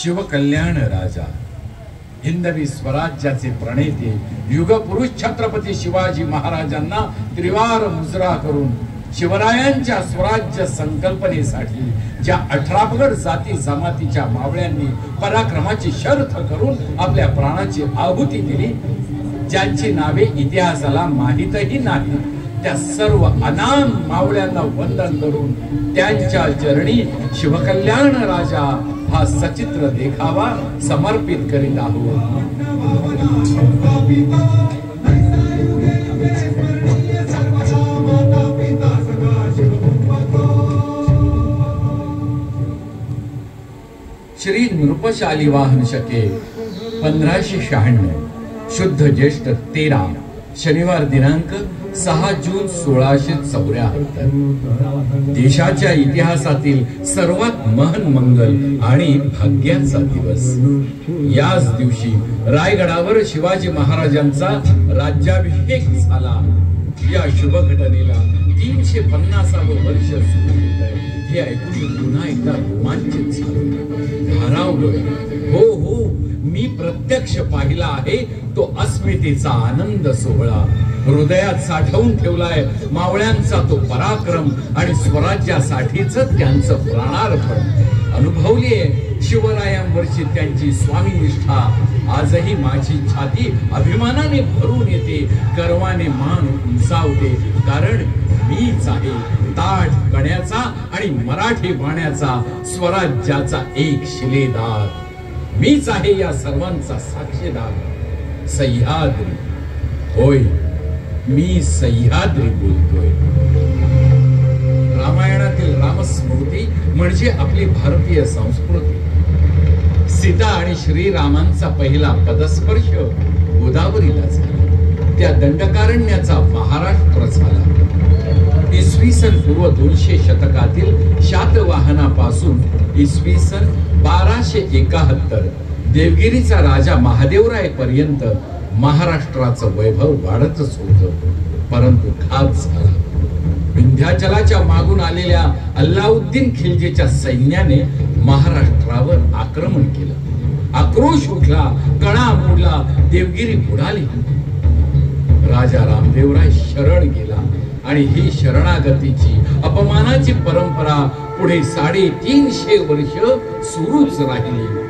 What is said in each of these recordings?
शिवकल्याण राजा, हिंदवी स्वराज्याचे प्रणेते, युगपुरुष छत्रपती शिवाजी महाराजांना त्रिवार मुजरा करून शिवरायांच्या स्वराज्य संकल्पनेसाठी ज्या 18 जाती जमातीच्या मावळ्यांनी पराक्रमाची शर्थ करून आपल्या प्राणाची आहुती दिली, ज्यांची नावे इतिहासाला माहीतही नाही, त्या सर्व अनाम मावळ्यांना वंदन करून त्यांच्या चरणी शिवकल्याण राजा हा सचित्र देखावा समर्पित करीत आहोत। श्री नृपशाली वाहन शके 1596, शुद्ध ज्येष्ठ 13, शनिवार दिनांक 6 जून 1674। देशाच्या इतिहासातील सर्वात महन मंगल आणि भाग्याचा दिवस। याच दिवशी रायगडावर शिवाजी महाराजांचा राज्याभिषेक झाला। या शुभ घटनेला 350वे वर्ष सुरू होत आहे हे ऐकून पुन्हा एकदा रोमांचित झालो, भारावलोय। हो, मी प्रत्यक्ष पाहिला आहे तो अस्मितेचा आनंद सोहळा। हृदयात साठवून ठेवलाय मावळ्यांचा तो पराक्रम आणि स्वराज्यासाठीच त्यांचं प्राणार्पण। अनुभवलीये शिवरायांवरची त्यांची स्वामीनिष्ठा। आजही माझी छाती अभिमानाने भरून येते, गर्वाने मान उंचावते, कारण मीच आहे ताठ कण्याचा आणि मराठी वाण्याचा स्वराज्याचा एक शिलेदार। मीच आहे या सर्वांचा साक्षीदार। सह्याद्री, होय मी सह्याद्री बोलतोय। रामायणातील रामस्मृती म्हणजे आपली भारतीय संस्कृती। सीता आणि श्रीरामांचा पहिला पदस्पर्श गोदावरीला झाला, त्या दंडकारण्याचा महाराष्ट्र झाला। इसवी सन पूर्व 200 शतकातील शातवाहनापासून इसवी सन 1271 देवगिरीचा राजा महादेवराय पर्यंत महाराष्ट्राचं वैभव वाढतच होतं, परंतु घात झाला। विंध्याचलाच्या मागून आलेल्या अल्लाउद्दीन खिलजीच्या सैन्याने महाराष्ट्रावर आक्रमण केलं। आक्रोश उठला, कणा मोडला, देवगिरी बुडाली। राजा रामदेवराय शरण गेला आणि ही शरणागतीची अपमानाची परंपरा पुढे 350 वर्ष सुरूच राहिली।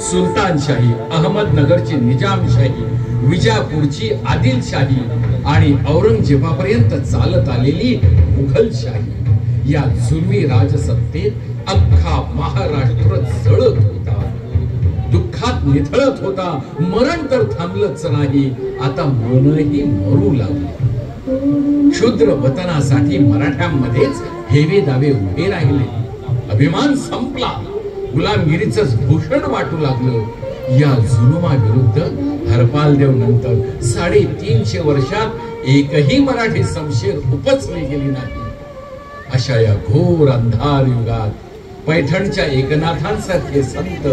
सुलतानशाही, अहमदनगरची निजामशाही, विजापूरची आदिलशाही आणि औरंगजेबापर्यंत चालत आलेली मुघलशाही, या जुलमी राजसत्तेत अख्खा महाराष्ट्र जळत होता, दुःखात निथळत होता। मरण तर थांबलंच नाही, आता मनही मरू लागले। क्षुद्र वतनासाठी मराठ्यांमध्येच हेवे दावे उभे राहिले। अभिमान संपला, गुलामगिरीच भूषण वाटू लागलं। या जुलुमाविरुद्ध हरपालदेव नंतर 350 वर्षात एकही मराठी शमशेर उपचली गेली नाही। अशा या घोर अंधार युगात पैठणच्या एकनाथांसारखे संत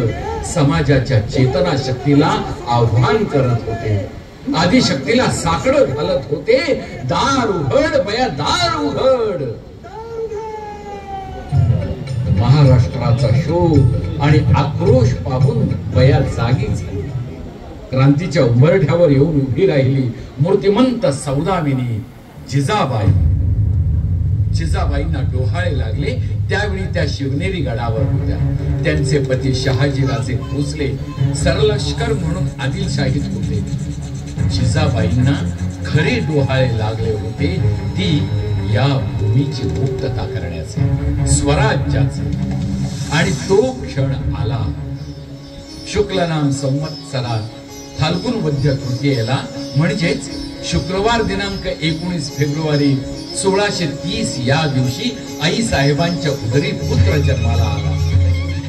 समाजाच्या चेतना शक्तीला आव्हान करत होते, आदिशक्तीला साकडं घालत होते। दार उघड बया, दार उघड। महाराष्ट्राचा शोक आणि आक्रोश पाहून बया जागी झाली। क्रांतीच्या उंबरठ्यावर येऊन उभी राहिली मूर्तिमंत सौदामिनी जिजाबाई। जिजाबाईंना डोहाळे लागले त्यावेळी त्या शिवनेरी गडावर होत्या। त्यांचे पती शहाजीराजे भोसले सरलष्कर म्हणून आदिलशाहीत होते। जिजाबाईंना खरे डोहाळे लागले होते ती या भूमीची मुक्तता करण्याचे, स्वराज्याचे। आणि तो क्षण आला। शुक्ल नाम संवत्सरात फाल्गुन वद्य तृतीयेला, म्हणजेच शुक्रवार दिनांक 19 फेब्रुवारी 1630 या दिवशी आई साहेबांच्या उदरी पुत्र जन्माला आला।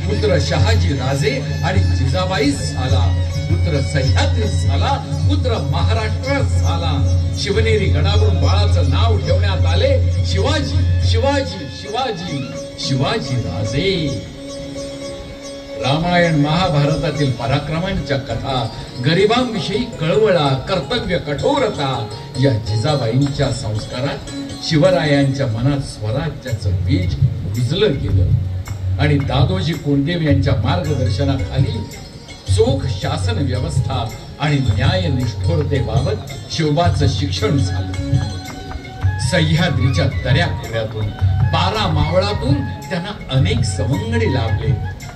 पुत्र शहाजी राजे आणि जिजाबाई झाला, पुत्र सह्याद्री झाला, पुत्र महाराष्ट्र झाला। शिवनेरी गडावरून बाळाचं नाव ठेवण्यात आले शिवाजी, शिवाजी, शिवाजी, शिवाजी राजे। रामायण महाभारतातील पराक्रमांच्या कथा, गरिबांविषयी कळवळा, कर्तव्य कठोरता या जिजाबाईंच्या संस्कारात शिवरायांच्या मनात स्वराज्याचं बीज रुजलं गेलं। आणि दादोजी कोंडदेव यांच्या मार्गदर्शनाखाली चोख शासन व्यवस्था आणि न्यायनिष्ठुरतेबाबत शिवबाचं शिक्षण झालं. सह्याद्रीच्या दऱ्याखोऱ्यातून 12 मावळातून त्यांना अनेक सवंगडी लाभले.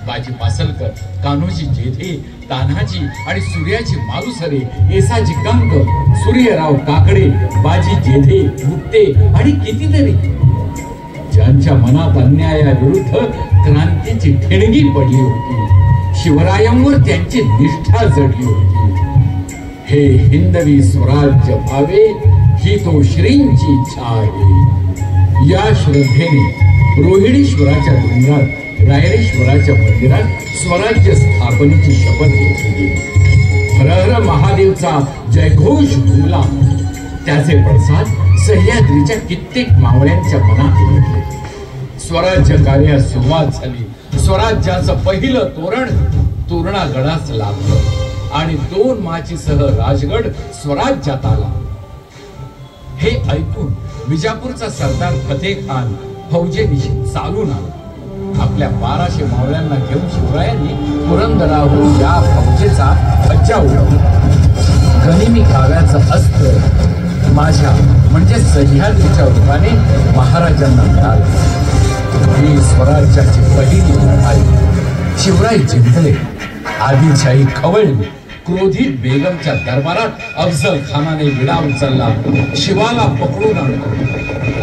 बाजी मासलकर, कान्होजी जेधे, तान्हाजी आणि सूर्याजी मालुसरे, येसाजी कंक, सूर्यराव काकडे, बाजी जेधे, गुप्ते आणि कितीतरी ज्यांच्या मनात अन्यायाविरुद्ध क्रांतीची ठिणगी पडली होती, शिवरायांवर त्यांची निष्ठा जडली होती. हे हिंदवी स्वराज्य व्हावे ही तो श्रींची इच्छा आहे. या श्रद्धेने रोहिणीश्वराच्या डोंगरात, रायरेश्वराच्या मंदिरात स्वराज्य स्थापनेची शपथ घेतली गेली. हर हर महादेवचा जयघोष घुमला. त्याचे पडसाद सह्याद्रीच्या कित्येक मावळ्यांच्या मनात उमटले. स्वराज्य कार्यास सुरुवात झाली. स्वराज्याचं पहिलं तोरण तोरणागडास लागलं आणि 2 माचीसह राजगड स्वराज्यात आला. हे ऐकून विजापूरचा सरदार फतेह खान फौजेनिशी चालून आला. आपल्या 1200 मावळ्यांना घेऊन शिवरायांनी पुरंदराहून या फौजेचा फज्जा उडवला. गनिमी काव्याचं अस्त्र माझ्या म्हणजे सह्याद्रीच्या रूपाने महाराजांना मिळालं. ही स्वराज्याची पहिली लढाई. शिवराय जिंकले. आदिलशाही खवळली. क्रोधित बेगमच्या दरबारात अफजल खानाने विडा उचलला. शिवाला पकडून आणलं.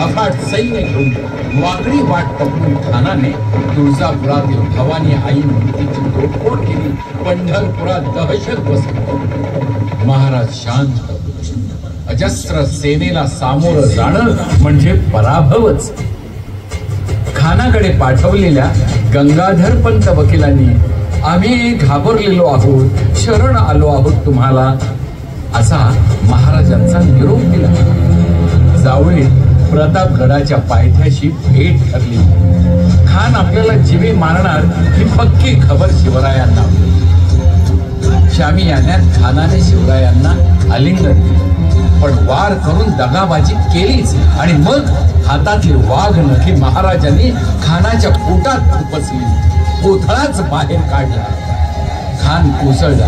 अफाट सैन्य घेऊन वाकडी वाट पकडून खानाने तुळजापुरातील भवानी आई मूर्तीची तोडफोड केली. पंढरपुरात दहशत बसली. महाराज शांत. अजस्र सेनेला सामोरं जाणं म्हणजे पराभवच. खानाकडे पाठवलेल्या गंगाधर पंत वकिलांनी आम्ही घाबरलेलो आहोत, शरण आलो आहोत तुम्हाला, असा महाराजांचा निरोप दिला. जावळी प्रतापगडाच्या पायथ्याशी भेट ठरली. खान आपल्याला जीवे मारणार ही पक्की खबर शिवरायांना. शामी यान्यात खानाने शिवरायांना आलिंगन दिले, पण वार करून दगाबाजी केलीच आणि मग हातातली वाघ नखी महाराजांनी खानाच्या पोटात खुपसली. कोथळाच बाहेर काढला. खान कोसळला.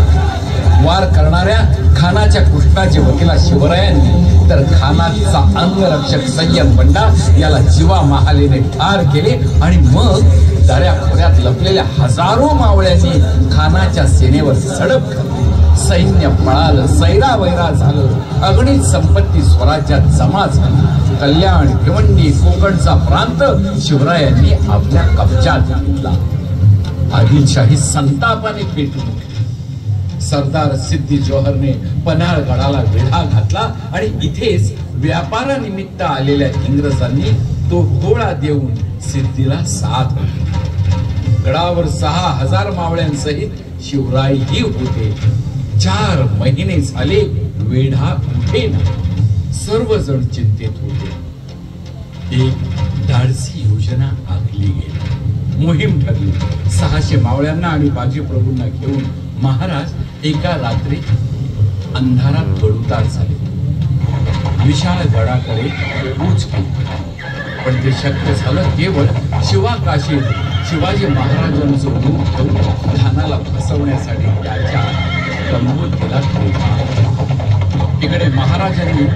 वार करणाऱ्या खानाच्या कृष्णाचे वकिला शिवरायांनी तर खानाचा अंगरक्षक सय्यद बंडा याला जीवा महालेने ठार केले आणि मग दऱ्या खोऱ्यात लपलेल्या हजारो मावळ्यांनी खानाच्या सेनेवर झडप घातली. सैन्य पळालं. सैरावैरा झालं. अगणित संपत्ती स्वराज्यात जमा झाली. कल्याण, भिवंडी, कोकणचा प्रांत शिवरायांनी आपल्या कब्जात घेतला. आदिलशाही संतापाने पेटली. सरदार सिद्दी जोहरने पन्हाळगडाला वेढा घातला आणि इथेच व्यापारानिमित्त आलेल्या इंग्रजांनी तो गोळा देऊन सिद्धीला साथ दिली. गडावर 6000 मावळ्यांसहित शिवरायही होते. 4 महिने झाले वेढा उठेना. सर्वजण चिंतेत होते. एक धाडसी योजना आखली गेली. मोहीम ठरली. 600 मावळ्यांना आणि बाजी प्रभूंना घेऊन महाराज एका रात्री अंधारात गडुतार झाले. विशाळ गडाकडे कूच केली, पण ते शक्य झालं केवळ शिवाकाशी शिवाजी महाराजांचं रूप घेऊन खानाला फसवण्यासाठी त्याच्या तंबूत केला. इकडे महाराजांनी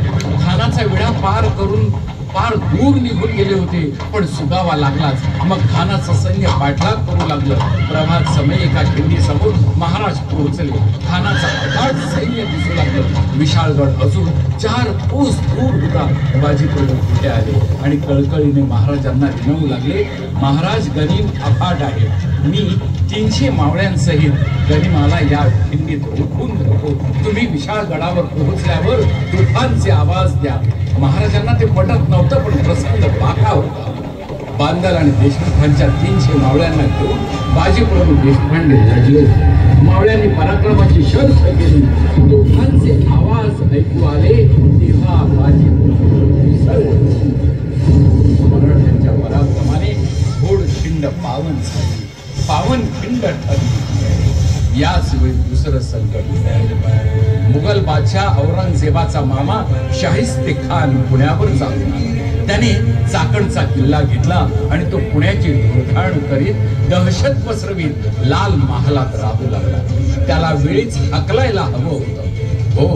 खानाचा विडा पार करून फार दूर निघून गेले होते, पण सुगावा लागलाच. मग खानाचं सैन्य पाठलाग करू लागलं. प्रभात समय एका खिंडीसमोर महाराज पोहोचले. खानाचा अफाट सैन्य दिसू लागलं. विशाळगड अजून 4 कोस दूर होता. बाजीप्रभू तिथे आले आणि कळकळीने महाराजांना विनवू लागले, महाराज गनिम अफाट आहे. मी 300 मावळ्यांसहित गनिमाला या खिंडीत रोखून धरतो. तुम्ही विशाळगडावर पोहोचल्यावर तुफानचे आवाज द्या. महाराजांना ते पटत नव्हतं, पण प्रसंग बाका होता. बांदल आणि देशमुखांच्या 300 मावळ्यांना घेऊन बाजीप्रभू देशपांडे लढले. मावळ्यांनी पराक्रमाची शर्थ केली. तुफानचे आवाज ऐकू आले तेव्हा बाजीप्रभू मराठ्यांच्या पराक्रमाने घोड खिंड पावन झाली. पावन खिंड ठरली. याच वेळी दुसरं संकट. मुघल बादशाह औरंगजेबाचा मामा शाहिस्ते खान पुण्यावर चालून आला. त्याने चाकणचा किल्ला घेतला आणि तो पुण्याची धुळधाण करीत दहशत पसरवीत लाल महालात राहू लागला. त्याला वेळीच हकलायला हवं होतं. हो,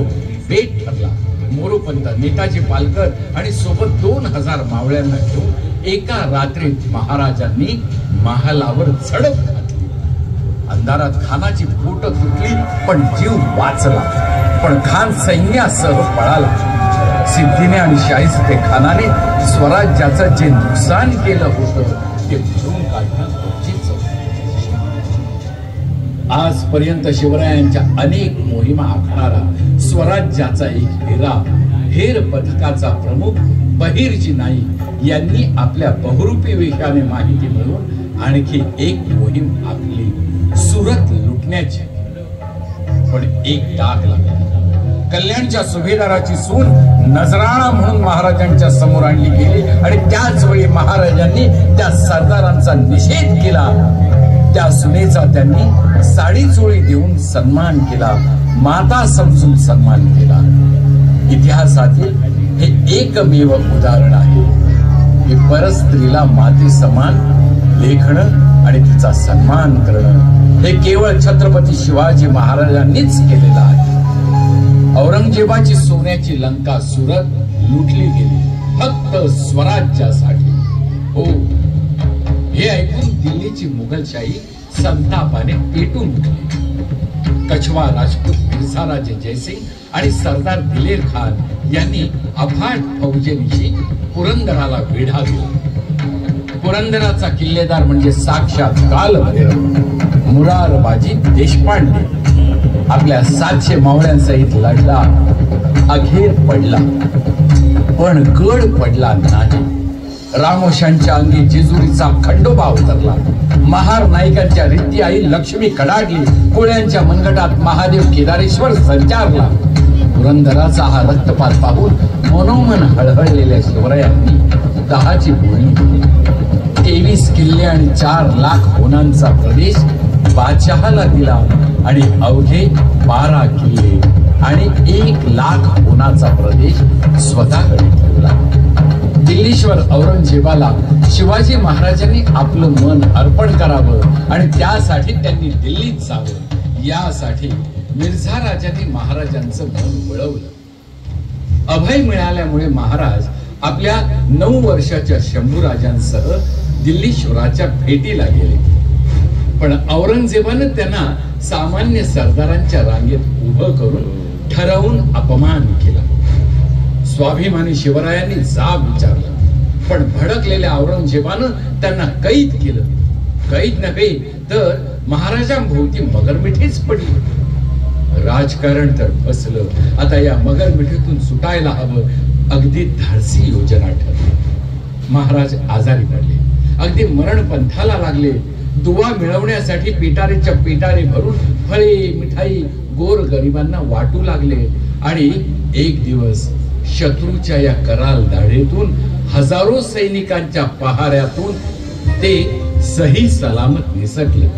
बेट ठरला. मोरोपंत, नेताजी पालकर आणि सोबत 2000 मावळ्यांना घेऊन एका रात्रीत महाराजांनी महालावर झडप घातली. अंधारात खानाची बोट तुटली, पण जीव वाचला. पण खान सैन्यासह पळाला. सिद्धीने आणि शाहिस्ते खानाने स्वराज्याचं जे नुकसान केलं होतं ते भरून काढणं गरजेचं होतं. आजपर्यंत शिवरायांच्या अनेक मोहिमा आखणारा स्वराज्याचा एक हेरा, हेर पथकाचा प्रमुख बहिर्जी नाईक यांनी आपल्या बहुरूपी वेशाने माहिती मिळवून आणखी एक मोहीम आखली, सुरत लुटण्याची. पण एक डाग लागला. कल्याणच्या सुभेदाराची सून नजराणा म्हणून महाराजांच्या समोर आणली गेली आणि त्याच वेळी महाराजांनी त्या सरदारांचा निषेध केला. त्या सुनेचा त्यांनी साडी चोळी देऊन सन्मान केला, माता समजून सन्मान केला. इतिहासातील हे एकमेव उदाहरण आहे की परस्त्रीला माते समान लेखणं आणि तिचा सन्मान करणं हे केवळ छत्रपती शिवाजी महाराजांनीच केलेलं आहे. औरंगजेबाची सोन्याची लंका सुरत लुटली गेली फक्त स्वराज्यासाठी. हो, हे ऐकून दिल्लीची मुघलशाही संतापाने पेटून उठली. कछवा राजपूत मिर्झाराजे जयसिंग आणि सरदार दिलेर खान यांनी अफाट फौजेनिशी पुरंदराला वेढा दिला. पुरंदराचा किल्लेदार म्हणजे साक्षात कालभैरव मुरारबाजी देशपांडे आपल्या 700 मावळ्यांसहित लढला, अखेर पडला, पण गड पडला नाही. रामोशांच्या अंगी जेजुरीचा खंडोबा उतरला. महार नायकांच्या रिद्धी आई लक्ष्मी कडाडली. कोळ्यांच्या मनगटात महादेव केदारेश्वर संचारला. पुरंदराचा हा रक्तपात पाहून मनोमन हळहळलेल्या शिवरायांनी 10ची बोलणी दिली. 23 किल्ले आणि 4 लाख होनांचा प्रदेश बादशहाला दिला आणि अवघे 12 किल्ले आणि 1 लाख होनाचा प्रदेश स्वतःकडे ठेवला. दिल्लीश्वर औरंगजेबाला शिवाजी महाराजांनी आपलं मन अर्पण करावं आणि त्यासाठी त्यांनी दिल्लीत जावं, यासाठी मिर्झा राजांनी महाराजांचं मन वळवलं. अभय मिळाल्यामुळे महाराज आपल्या 9 वर्षाच्या शंभूराजांसह दिल्लीश्वराच्या भेटीला गेले. पण औरंगजेबानं त्यांना सामान्य सरदारांच्या रांगेत उभं करून ठरवून अपमान केला. स्वाभिमानी शिवरायांनी जाब विचारला, पण भडकलेल्या औरंगजेबानं त्यांना कैद केलं. कैद नव्हे तर महाराजांभोवती मगरमिठीच पडली. राजकारण तर फसलं. आता या मगरमिठीतून सुटायला हवं, अगदी धाडसी योजना ठरली. महाराज आजारी पडले, अगदी मरणपंथाला लागले. दुवा मिळवण्यासाठी पिटारेच्या पिटारे भरून फळे मिठाई गोर गरिबांना वाटू लागले. आणि एक दिवस शत्रूच्या या कराल दाढेतून हजारो सैनिकांच्या पहाऱ्यातून ते सही सलामत निसटले.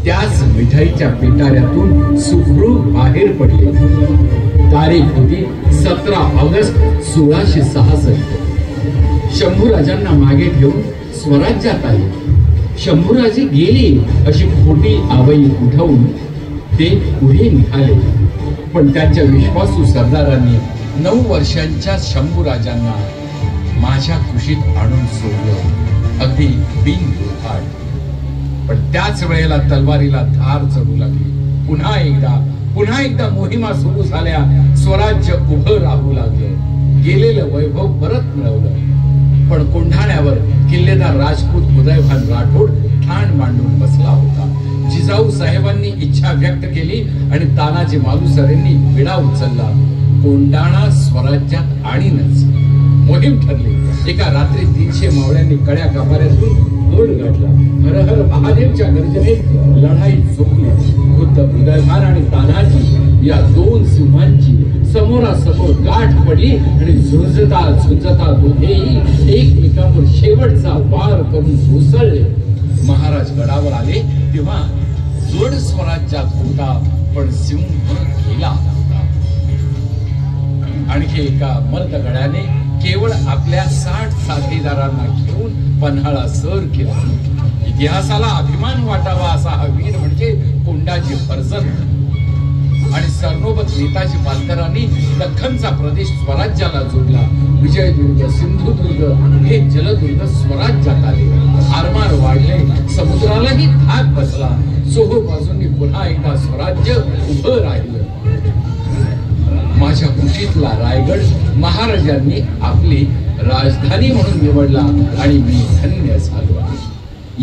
त्याच मिठाईच्या पिटाऱ्यातून सुखरूप बाहेर पडले. तारीख होती 17 ऑगस्ट 1666. शंभूराजांना मागे ठेवून स्वराज्यात आले. शंभूराजे गेली अशी खोटी आवई उठवून ते पुढे निघाले. पण त्यांच्या विश्वासू सरदारांनी 9 वर्षांच्या शंभूराजांना माझ्या कुशीत आणून सोडलं, अगदी बिनबुडफाट. पण त्याच वेळेला तलवारीला धार चढू लागली. पुन्हा एकदा मोहिमा सुरू झाल्या. स्वराज्य उभं राहू लागलं. गेलेलं वैभव परत मिळवलं. पण कोंढाण्यावर किल्लेदार राजपूत उदयभान राठोड ठाण मांडून बसला होता. जिजाऊ साहेबांनी इच्छा व्यक्त केली आणि तानाजी मालुसरेंनी विडा उचलला. कोंढाणा स्वराज्यात आणीनच. मोहीम ठरली. एका रात्री 300 मावळ्यांनी कड्या कपाऱ्यातून गड गाठला. हर हर महादेवच्या गर्जनेत लढाई झोपली. खुद्द उदयभान आणि तानाजी या 2 सिंहांची समोरासमोर गाठ पडली आणि झुंजता दोघेही एकमेकांवर शेवटचा वार करून कोसळले. महाराज गडावर आले तेव्हा गड स्वराज्यात होता, पण सिंह गेला होता. आणखी एका मर्द गडाने केवळ आपल्या 60 साथीदारांना घेऊन पन्हाळा सर केला. इतिहासाला अभिमान वाटावा असा हा वीर म्हणजे कोंडाजी फर्जंद. आणि सरनोबत नेताजी पालकरांनी दख्खनचा प्रदेश स्वराज्याला जोडला. विजयदुर्ग, सिंधुदुर्ग हे जलदुर्ग स्वराज्यात आले. आरमार वाढले, समुद्रालाही धाक बसला. चोहो बाजूंनी पुन्हा एकदा स्वराज्य उभं राहिलं. माझ्या कुशीतला रायगड महाराजांनी आपली राजधानी म्हणून निवडला आणि मी धन्य झालो.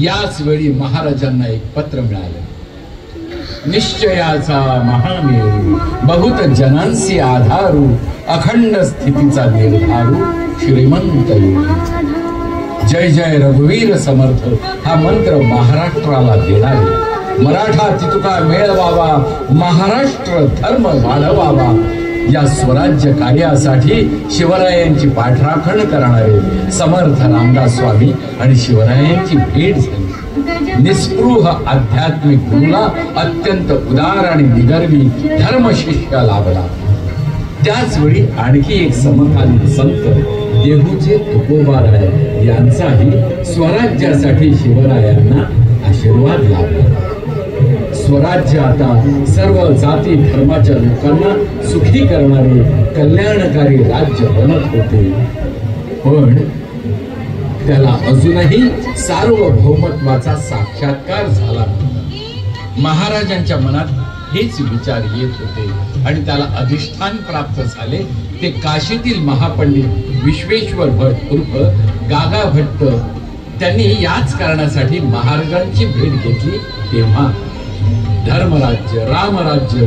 याच वेळी महाराजांना एक पत्र मिळालं. निश्चयाचा महामेरू, बहुत जनांसी आधारू, अखंड स्थितीचा निर्धारू, श्रीमंत योगी. जय जय रघुवीर समर्थ हा मंत्र महाराष्ट्राला देणारे, मराठा तितुका मेळवावा, महाराष्ट्र धर्म वाढवावा या स्वराज्य कार्यासाठी शिवरायांची पाठराखण करणारे समर्थ रामदास स्वामी आणि शिवरायांची भेट झाली. निस्पृह आध्यात्मिक गुरुला अत्यंत उदार आणि निगर्वी धर्मशिष्य लाभला. त्याच वेळी आणखी एक समकालीन संत देहूचे तुकोबाराय यांचाही स्वराज्यासाठी शिवरायांना आशीर्वाद लाभला. स्वराज्य आता सर्व जाती धर्माच्या लोकांना सुखी करणारे कल्याणकारी राज्य बनत होते. पण त्याला अजूनही सार्वभौमत्वाचा साक्षात्कार झाला. महाराजांच्या मनात हेच विचार येत होते आणि त्याला अधिष्ठान प्राप्त झाले. ते काशीतील महापंडित विश्वेश्वर भट उर्फ गागा भट्ट त्यांनी याच कारणासाठी महाराजांची भेट घेतली. तेव्हा धर्मराज्य, रामराज्य,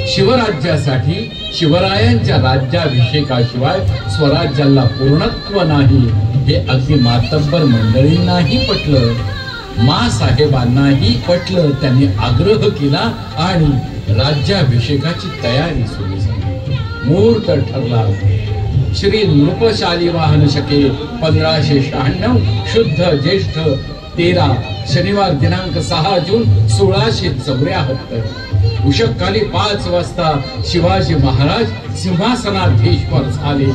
शिवराज्यासाठी शिवरायांच्या राज्याभिषेकाशिवाय स्वराज्याला पूर्णत्व नाही हे अगदी मातब्बर मंडळींनाही पटलं, मासाहेबांनाही पटलं. त्यांनी आग्रह केला आणि राज्याभिषेकाची तयारी सुरू झाली. मुहूर्त ठरला. श्री नृपशाली वाहन शके 1596 शुद्ध ज्येष्ठ 13 शनिवार दिनांक 6 जून 1674. उषकाली 5 वाजता शिवाजी महाराज सिंहासनाधीश्वर झाले.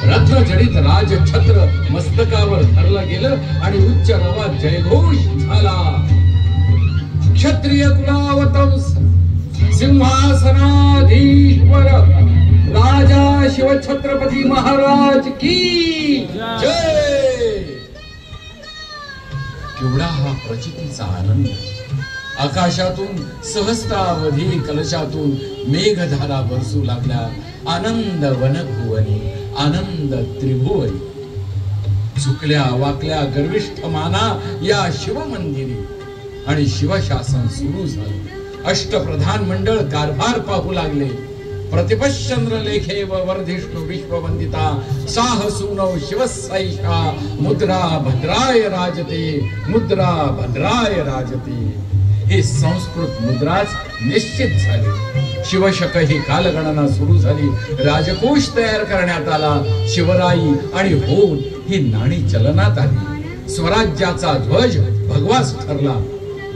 रत्नजडित राजछत्र मस्तकावर धरलं गेलं आणि उच्च नावात जयघोष झाला. क्षत्रिय कुलावतंस सिंहासनाधीश्वर राजा शिवछत्रपती महाराज की जय. केवढा हा प्रचितीचा आनंद. आकाशातून सहस्रावधी कलशातून मेघधारा बरसू लागल्या. आनंद वनभुवनी, आनंद त्रिभुवनी. झुकल्या वाकल्या गर्विष्ठ माना या शिवमंदिरी आणि शिवशासन सुरू झालं. अष्टप्रधान मंडळ कारभार पाहू लागले. प्रतिपश्चंद्र लेखे व वर्धिष्णु विश्ववंदिता साहसूनौ शिवसैषा मुद्रा भद्राय राजते, मुद्रा भद्राय राजते. हे संस्कृत मुद्राच निश्चित झाले. शिवशक ही कालगणना सुरू झाली. राजकोष तयार करण्यात आला. शिवराई आणि होन ही नाणी चलनात आली. स्वराज्याचा ध्वज भगवाच ठरला.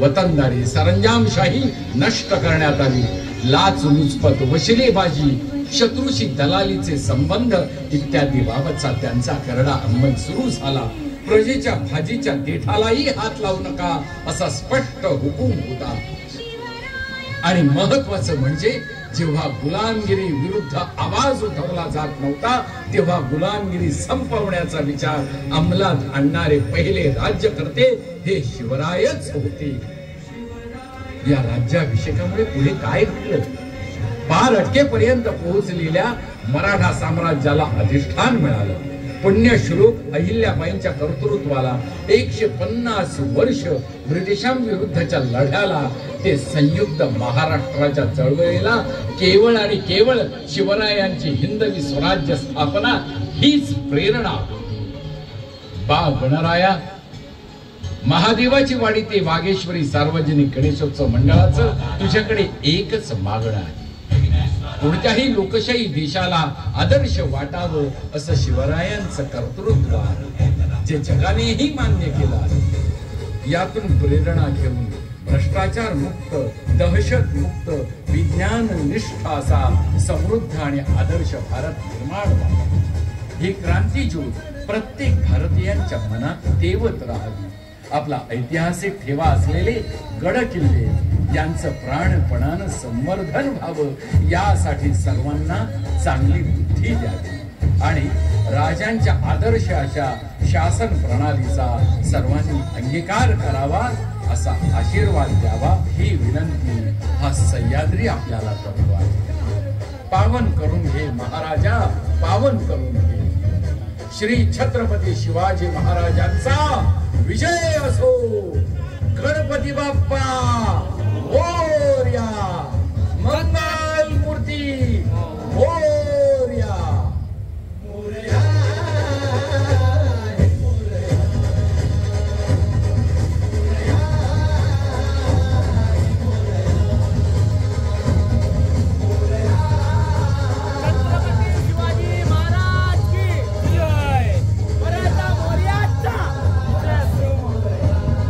वतनदारी सरंजामशाही नष्ट करण्यात आली. लाचलुचपत, वशिलेबाजी, शत्रूशी दलालीचे संबंध इत्यादी बाबतचा त्यांचा करडा अंमल सुरू झाला. प्रजेच्या भाजीच्या देठालाही हात लावू नका असा स्पष्ट हुकूम होता. आणि महत्वाचं म्हणजे जेव्हा गुलामगिरी विरुद्ध आवाज उठवला जात नव्हता तेव्हा गुलामगिरी संपवण्याचा विचार अंमलात आणणारे पहिले राज्यकर्ते हे शिवरायच होते. या राज्याभिषेकामुळे पुढे काय घडलं? पार अटकेपर्यंत पोहोचलेल्या मराठा साम्राज्याला अधिष्ठान मिळालं. पुण्यश्लोक अहिल्याबाईंच्या कर्तृत्वाला 150 वर्ष ब्रिटिशांविरुद्धच्या लढ्याला, ते संयुक्त महाराष्ट्राच्या चळवळीला केवळ आणि केवळ शिवरायांची हिंदवी स्वराज्य स्थापना हीच प्रेरणा. बा गणराया, महादेवाची वाडी ते वागेश्वरी सार्वजनिक गणेशोत्सव मंडळाचं तुझ्याकडे एकच मागणं आहे. कोणत्याही लोकशाही देशाला आदर्श वाटावं असं शिवरायांचं कर्तृत्व आहे, जे जगानेही मान्य केलं आहे. यातून प्रेरणा घेऊन भ्रष्टाचार मुक्त, दहशत मुक्त, विज्ञान निष्ठ असा समृद्ध आणि आदर्श भारत निर्माण व्हावा. ही क्रांतीज्योत प्रत्येक भारतीयांच्या मनात तेवत राहावी. आपला ऐतिहासिक ठेवा असलेले गड किल्ले यांचं प्राणपणानं संवर्धन व्हावं यासाठी सर्वांना चांगली बुद्धी द्यावी आणि राजांच्या आदर्श अशा शासन प्रणालीचा सर्वांनी अंगीकार करावा असा आशीर्वाद द्यावा ही विनंती हा सह्याद्री आपल्याला करतो आहे. पावन करून घे महाराजा, पावन करून घे. श्री छत्रपती शिवाजी महाराजांचा विजय असो. गणपती बाप्पा मोरया. मंगल